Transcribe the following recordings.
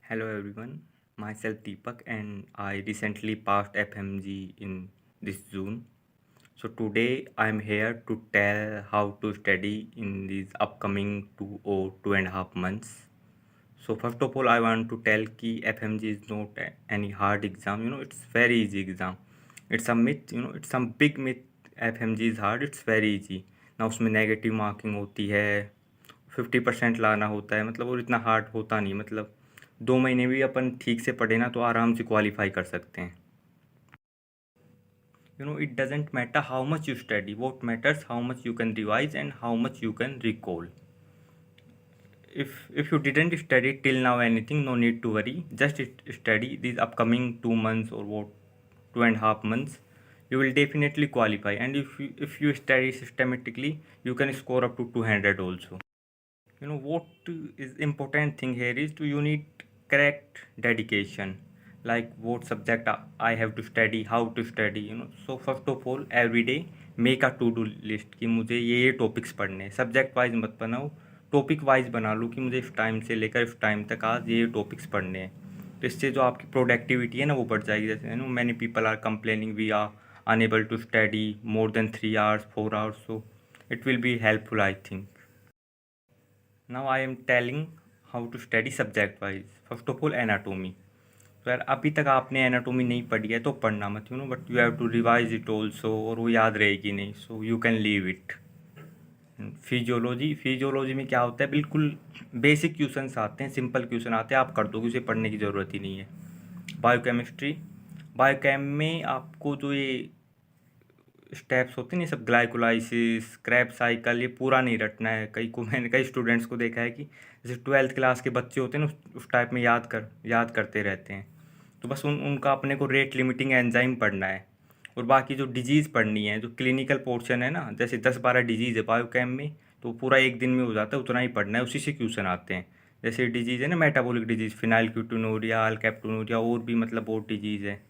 Hello everyone, myself Deepak and I recently passed FMG in this June. So today I'm here to tell how to study in these upcoming 2 or 2.5 months. So first of all I want to tell कि FMG is not any hard exam, it's very easy exam. It's a myth, it's some big myth FMG is hard, it's very easy. ना उसमें negative marking होती है, 50% लाना होता है, मतलब और इतना हार्ड होता नहीं, मतलब 2 महीने भी अपन ठीक से पढ़े ना तो आराम से क्वालिफाई कर सकते हैं. It doesn't matter how much you study, what matters how much you can revise and how much you can recall. If you didn't study till now anything, no need to worry, just study these upcoming 2 months or what 2.5 months. You will definitely qualify, and if you study systematically you can score up to 200 also. What is important thing here is you need correct dedication, like what subject I have to study, how to study. So first of all every day make a to do list कि मुझे ये topics पढ़ने हैं. Subject wise मत बनाओ, topic wise बना लो कि मुझे इस टाइम से लेकर इस टाइम तक आज ये टॉपिक्स पढ़ने हैं. तो इससे जो आपकी प्रोडक्टिविटी है ना वो बढ़ जाएगी. जैसे many people are complaining we are unable to study more than 3 hours 4 hours, so it will be helpful I think. Now I am telling how to study subject wise. First of all anatomy. तो यार अभी तक आपने anatomy नहीं पढ़ी है तो पढ़ना मत, but you have to revise it also, और वो याद रहेगी नहीं, so you can leave it. Physiology में क्या होता है, बिल्कुल बेसिक क्वेश्चंस आते हैं, सिंपल क्वेश्चन आते हैं, आप कर दोगे, उसे पढ़ने की ज़रूरत ही नहीं है. बायोकेमिस्ट्री, बायोकेम में आपको जो ये स्टेप्स होते हैं ये सब ग्लाइकोलाइसिस क्रैब साइकिल ये पूरा नहीं रटना है. मैंने कई स्टूडेंट्स को देखा है कि जैसे 12th क्लास के बच्चे होते हैं ना उस टाइप में याद करते रहते हैं. तो बस उनका अपने को रेट लिमिटिंग एंजाइम पढ़ना है, और बाकी जो डिजीज़ पढ़नी है, जो क्लिनिकल पोर्शन है ना, जैसे 10-12 डिजीज़ है बायोकेम में, तो पूरा एक दिन में हो जाता है, उतना ही पढ़ना है, उसी से क्वेश्चन आते हैं. जैसे डिजीज़ है ना मेटाबॉलिक डिजीज़, फिनाइलकीटोनुरिया, अल्केप्टोनुरिया, और भी मतलब बहुत डिजीज़ है.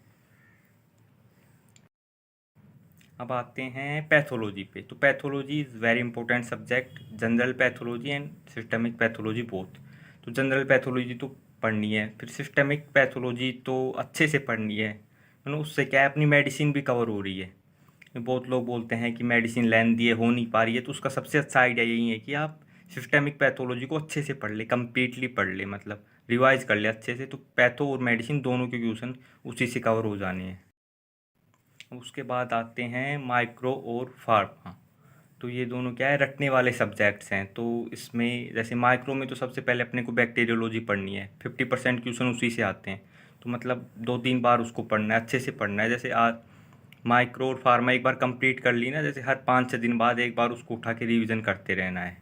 अब आते हैं पैथोलॉजी पे. तो pathology is very important subject, general pathology and systemic pathology both. तो जनरल पैथोलॉजी तो पढ़नी है, फिर सिस्टमिक पैथोलॉजी तो अच्छे से पढ़नी है. उससे क्या है, अपनी मेडिसिन भी कवर हो रही है. बहुत लोग बोलते हैं कि मेडिसिन लेंथी है, हो नहीं पा रही है, तो उसका सबसे अच्छा आइडिया यही है कि आप सिस्टमिक पैथोलॉजी को अच्छे से पढ़ ले, कम्प्लीटली पढ़ ले, मतलब रिवाइज कर ले अच्छे से, तो पैथो और मेडिसिन दोनों के क्वेश्चन उसी से कवर हो जाने हैं. उसके बाद आते हैं माइक्रो और फार्मा. तो ये दोनों क्या है, रटने वाले सब्जेक्ट्स हैं. तो इसमें जैसे माइक्रो में तो सबसे पहले अपने को बैक्टीरियोलॉजी पढ़नी है, 50% क्वेश्चन उसी से आते हैं, तो मतलब 2-3 बार उसको पढ़ना है, अच्छे से पढ़ना है. जैसे आज माइक्रो और फार्मा एक बार कंप्लीट कर ली ना, जैसे हर 5-6 दिन बाद एक बार उसको उठा के रिवीजन करते रहना है.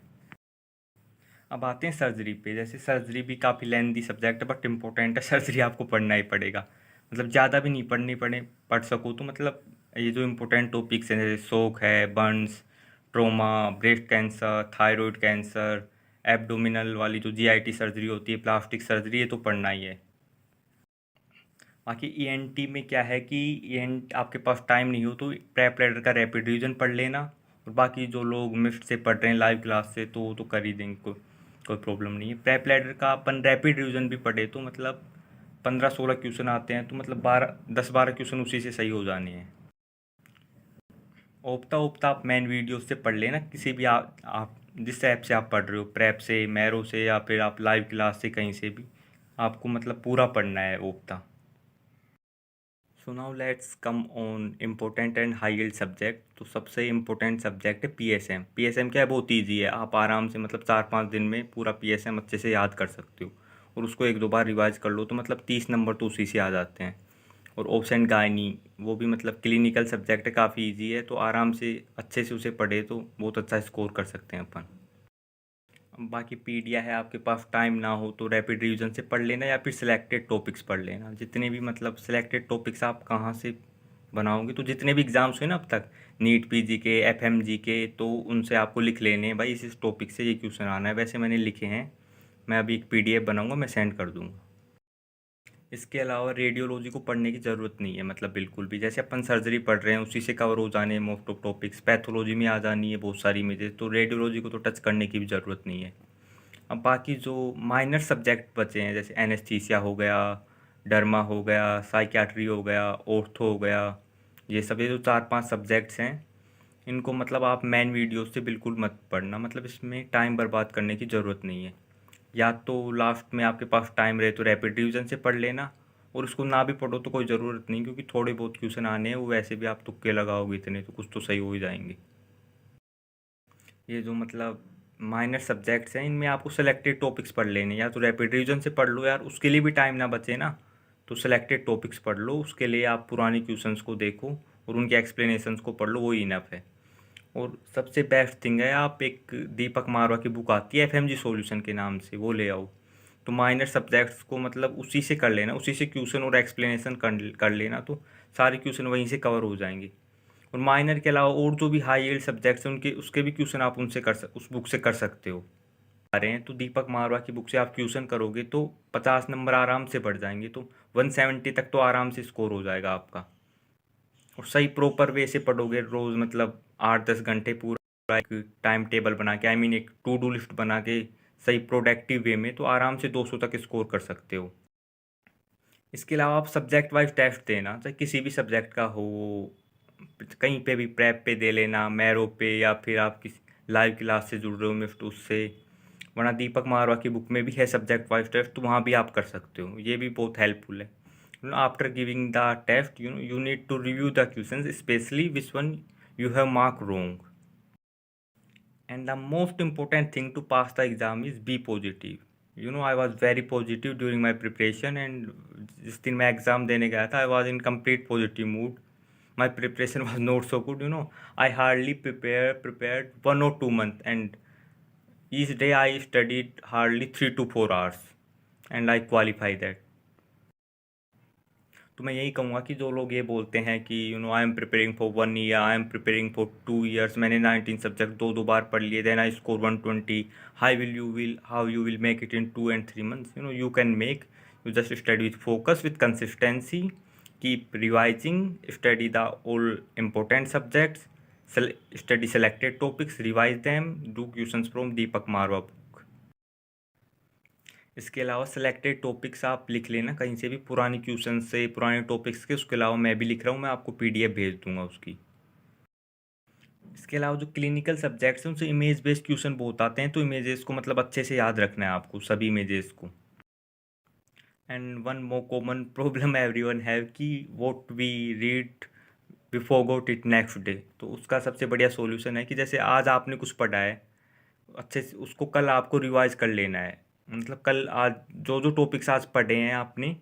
अब आते हैं सर्जरी पे. जैसे सर्जरी भी काफ़ी लेंथी सब्जेक्ट है बट इम्पोर्टेंट है, सर्जरी आपको पढ़ना ही पड़ेगा. मतलब ज़्यादा भी नहीं पढ़ सको तो मतलब ये जो इम्पोर्टेंट टॉपिक्स हैं जैसे शोक है, Burns, trauma, breast cancer, thyroid cancer, abdominal वाली जो जीआईटी सर्जरी होती है, प्लास्टिक सर्जरी, ये तो पढ़ना ही है. बाकी ईएनटी में क्या है कि आपके पास टाइम नहीं हो तो प्रेप लेटर का रैपिड रिवीजन पढ़ लेना, और बाकी जो लोग मिफ्ट से पढ़ रहे हैं लाइव क्लास से तो वो तो कर ही देंगे, कोई प्रॉब्लम नहीं है. प्रेप लेटर का अपन रैपिड रिवीजन भी पढ़े तो मतलब 15-16 क्वेश्चन आते हैं, तो मतलब 10-12 क्वेश्चन उसी से सही हो जाने हैं. ओप्ता आप मेन वीडियो से पढ़ लेना, किसी भी आप जिस ऐप से आप पढ़ रहे हो, प्रेप से, मैरो से, या फिर आप लाइव क्लास से, कहीं से भी आपको मतलब पूरा पढ़ना है ओप्ता. So now let's come on important and high yield subject. तो सबसे इम्पोर्टेंट सब्जेक्ट है पीएसएम. पीएसएम क्या है, बहुत ईजी है, आप आराम से मतलब 4-5 दिन में पूरा पीएसएम अच्छे से याद कर सकते हो, और उसको 1-2 बार रिवाइज कर लो तो मतलब 30 नंबर तो उसी से आ जाते हैं. और ओब्स एंड गायनी वो भी मतलब क्लिनिकल सब्जेक्ट है, काफ़ी ईजी है, तो आराम से अच्छे से उसे पढ़े तो बहुत अच्छा स्कोर कर सकते हैं अपन. बाकी पीडिया है, आपके पास टाइम ना हो तो रैपिड रिवीजन से पढ़ लेना, या फिर सिलेक्टेड टॉपिक्स पढ़ लेना. जितने भी मतलब सिलेक्टेड टॉपिक्स आप कहाँ से बनाओगे, तो जितने भी एग्ज़ाम्स हुए ना अब तक, नीट पीजी के, एफएमजी के, तो उनसे आपको लिख लेने हैं भाई इस टॉपिक से ये क्वेश्चन आना है. वैसे मैंने लिखे हैं, मैं अभी एक पीडीएफ बनाऊंगा, मैं सेंड कर दूंगा. इसके अलावा रेडियोलॉजी को पढ़ने की ज़रूरत नहीं है, मतलब बिल्कुल भी. जैसे अपन सर्जरी पढ़ रहे हैं उसी से कवर हो जाने हैं मोस्ट ऑफ टॉपिक्स, पैथोलॉजी में आ जानी है बहुत सारी इमेजेस, तो रेडियोलॉजी को तो टच करने की भी ज़रूरत नहीं है. अब बाकी जो माइनर सब्जेक्ट बचे हैं जैसे एनेस्थीसिया हो गया, डर्मा हो गया, साइकियाट्री हो गया, ऑर्थो हो गया, ये जो 4-5 सब्जेक्ट्स हैं, इनको मतलब आप मेन वीडियो से बिल्कुल मत पढ़ना, मतलब इसमें टाइम बर्बाद करने की ज़रूरत नहीं है। या तो लास्ट में आपके पास टाइम रहे तो रैपिड रिवीजन से पढ़ लेना, और उसको ना भी पढ़ो तो कोई ज़रूरत नहीं, क्योंकि थोड़े बहुत क्वेश्चन आने हैं, वो वैसे भी आप तुक्के लगाओगे इतने तो कुछ तो सही हो ही जाएंगे। ये जो मतलब माइनर सब्जेक्ट्स हैं, इनमें आपको सेलेक्टेड टॉपिक्स पढ़ लेने, या तो रैपिड रिवीजन से पढ़ लो यार, उसके लिए भी टाइम ना बचे ना, तो सेलेक्टेड टॉपिक्स पढ़ लो, उसके लिए आप पुरानी क्वेश्चंस को देखो और उनके एक्सप्लेनेशंस को पढ़ लो, वो इनफ है। और सबसे बेस्ट थिंग है, आप एक दीपक मारवा की बुक आती है FMG सॉल्यूशन के नाम से, वो ले आओ। तो माइनर सब्जेक्ट्स को मतलब उसी से कर लेना, उसी से क्वेश्चन और एक्सप्लेनेशन कर लेना, तो सारे क्वेश्चन वहीं से कवर हो जाएंगे। और माइनर के अलावा और जो भी हाई यील्ड सब्जेक्ट्स हैं उनके उसके भी क्वेश्चन आप उस बुक से कर सकते हो। आ रहे हैं तो दीपक मारवा की बुक से आप क्वेश्चन करोगे तो 50 नंबर आराम से बढ़ जाएंगे, तो 170 तक तो आराम से स्कोर हो जाएगा आपका। और सही प्रॉपर वे से पढ़ोगे रोज़, मतलब 8-10 घंटे पूरा एक टाइम टेबल बना के, एक टू डू लिस्ट बना के सही प्रोडक्टिव वे में, तो आराम से 200 तक स्कोर कर सकते हो। इसके अलावा आप सब्जेक्ट वाइज टेस्ट देना, चाहे किसी भी सब्जेक्ट का हो, कहीं पे भी प्रेप पे दे लेना, मैरो पे, या फिर आप किसी लाइव क्लास से जुड़ रहे हो मिफ्ट उससे, वरना दीपक मारवा की बुक में भी है सब्जेक्ट वाइज टेस्ट, तो वहाँ भी आप कर सकते हो, ये भी बहुत हेल्पफुल है। After giving the test you need to review the questions, especially which one you have marked wrong. And the most important thing to pass the exam is be positive. I was very positive during my preparation, and जिस दिन मैं exam देने गया था, I was in complete positive mood. My preparation was not so good. I hardly prepared 1 or 2 months, and each day I studied hardly 3 to 4 hours, and I qualify that. तो मैं यही कहूँगा कि जो लोग ये बोलते हैं कि I am preparing for 1 year, I am preparing for 2 years, मैंने 19 सब्जेक्ट दो बार पढ़ लिए, then I score 120, how you will make it in 2 and 3 months, you can make, you just study with focus, with consistency, keep revising, study the all important subjects, study selected topics, revise them, do questions from Deepak Marwah book. इसके अलावा selected topics आप लिख लेना कहीं से भी, पुरानी question से, पुराने टॉपिक्स के, उसके अलावा मैं भी लिख रहा हूँ, मैं आपको PDF भेज दूंगा उसकी। इसके अलावा जो क्लिनिकल सब्जेक्ट्स हैं उनसे इमेज बेस्ड क्वेश्चन बहुत आते हैं, तो इमेजेस को मतलब अच्छे से याद रखना है आपको, सभी इमेजेस को। And one more common problem everyone have कि what we read we forgot it next day, तो उसका सबसे बढ़िया सॉल्यूशन है कि जैसे आज आपने कुछ पढ़ा है अच्छे से, उसको कल आपको रिवाइज कर लेना है, मतलब कल आज जो टॉपिक्स आज पढ़े हैं आपने,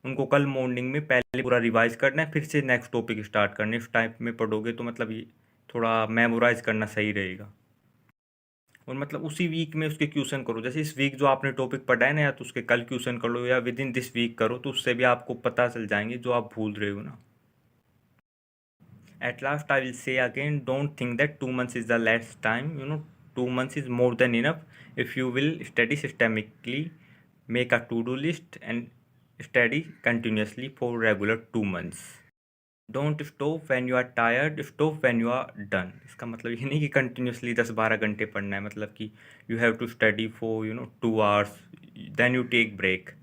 उनको कल मॉर्निंग में पहले पूरा रिवाइज करना है, फिर से नेक्स्ट टॉपिक स्टार्ट करना है। इस टाइप में पढ़ोगे तो मतलब ये थोड़ा मेमोराइज करना सही रहेगा। और मतलब उसी वीक में उसके क्वेश्चन करो, जैसे इस वीक जो आपने टॉपिक पढ़ा है ना, या तो उसके कल क्वेश्चन कर लो, या विद इन दिस वीक करो, तो उससे भी आपको पता चल जाएंगे जो आप भूल रहे हो ना। At last, I will say again, don't think that 2 months is the less time. 2 months is more than enough if you will study systemically, make a to-do list, and study continuously for regular 2 months. Don't stop when you are tired, stop when you are done. इसका मतलब ये नहीं कि continuously 10-12 घंटे पढ़ना है, मतलब कि you have to study for 2 hours, then you take break.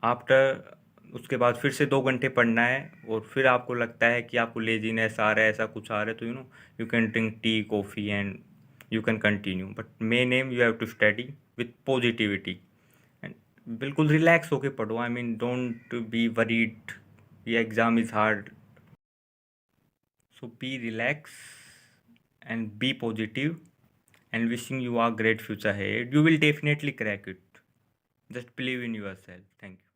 After उसके बाद फिर से 2 घंटे पढ़ना है, और फिर आपको लगता है कि आपको लेजीनेस आ रहा है, ऐसा कुछ आ रहा है, तो you can drink tea coffee and you can continue, but main aim you have to study with positivity, and बिल्कुल रिलैक्स होके पढ़ो। डोंट बी वरीड, ये exam is hard, so be relax and be positive, and wishing you a great future ahead. You will definitely crack it. Just believe in yourself. Thank you.